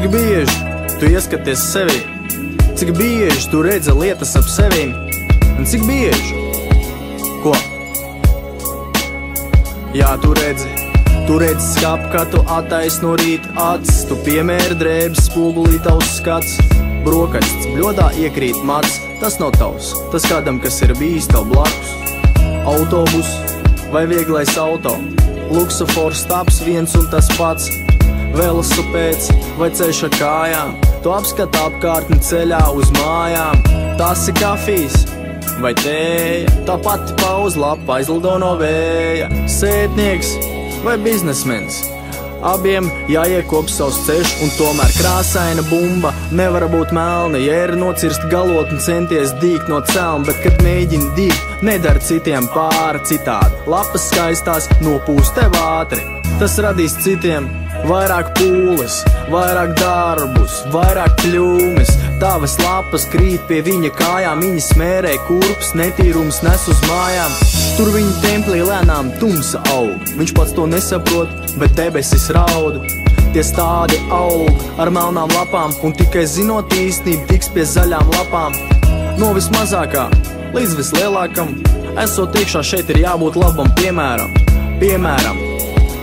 Cik bieži tu ieskaties sevi, cik bieži tu redzi lietas ap sevīm, un cik bieži? Ko? Jā, tu redzi skapu, kā tu attaisno rīt acis, tu piemēri drēbes, spogulī tavs skats, brokasts, bļodā iekrīt mats, tas nav tavs, tas kādam, kas ir bijis tev blakus. Autobus vai vieglais auto, luksofors taps viens un tas pats, velosipēds vai ceļš ar kājām, tu apskata apkārtni ceļā uz mājām, tas ir kafijas vai tēja, tā pati pauzlapa aizlido no vēja, sētnieks vai biznesmens, abiem jāiekop savs ceļš, un tomēr krāsaina bumba nevar būt melna, ja ir nocirst galotni centies dīgt no celma, bet kad mēģini dīgt, nedara citiem pāri citādi, lapas skaistās nopūst tev ātri, tas radīs citiem vairāk pūles, vairāk darbus, vairāk kļūmes, tavas lapas krīt pie viņa kājām, viņa smērē kurps, netīrums nes uz mājām, tur viņa templī lēnām tumsa aug, viņš pats to nesaprot, bet debesis raudu, tie stādi aug ar melnām lapām, un tikai zinot īstenību tiks pie zaļām lapām, no vismazākā līdz vislielākam, esot iekšā šeit ir jābūt labam piemēram,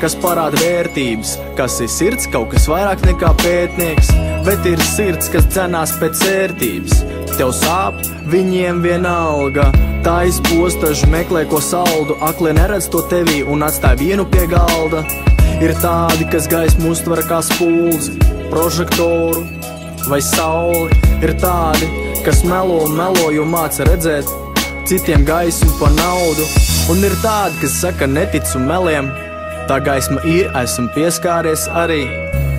kas parāda vērtības, kas ir sirds, kaut kas vairāk nekā pētnieks, bet ir sirds, kas dzenās pēc vērtības. Tev sāp, viņiem vienalga, tais postažu meklē ko saldu, akli neredz to tevī un atstāj vienu pie galda. Ir tādi, kas gaismu uztver kā spuldzi, prožektoru vai sauli, ir tādi, kas melo un melo, jo māca redzēt citiem gaismu pa naudu, un ir tādi, kas saka neticu meliem. Tā gaisma ir, esmu pieskāries arī,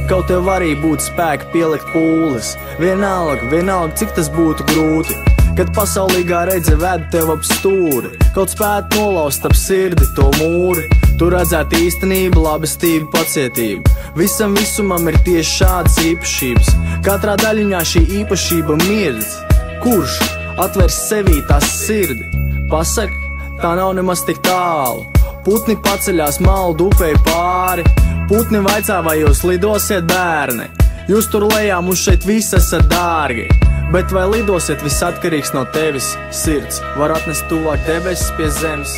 kaut tev arī būtu spēki pielikt pūles, vienalga, cik tas būtu grūti, kad pasaulīgā redze ved tev ap stūri, kaut spētu nolaust ap sirdi to mūri, tu redzētu īstenību, labestību, pacietību, visam visumam ir tieši šādas īpašības, katrā daļiņā šī īpašība mirdz, kurš atvers sevī tās sirdi, pasak, tā nav nemaz tik tālu. Putni paceļās maldu upei pāri, putni vaicā, vai jūs lidosiet bērni, jūs tur lejā mums šeit visi esat dārgi, bet vai lidosiet viss atkarīgs no tevis, sirds var atnest tuvāk debesis pie zemes.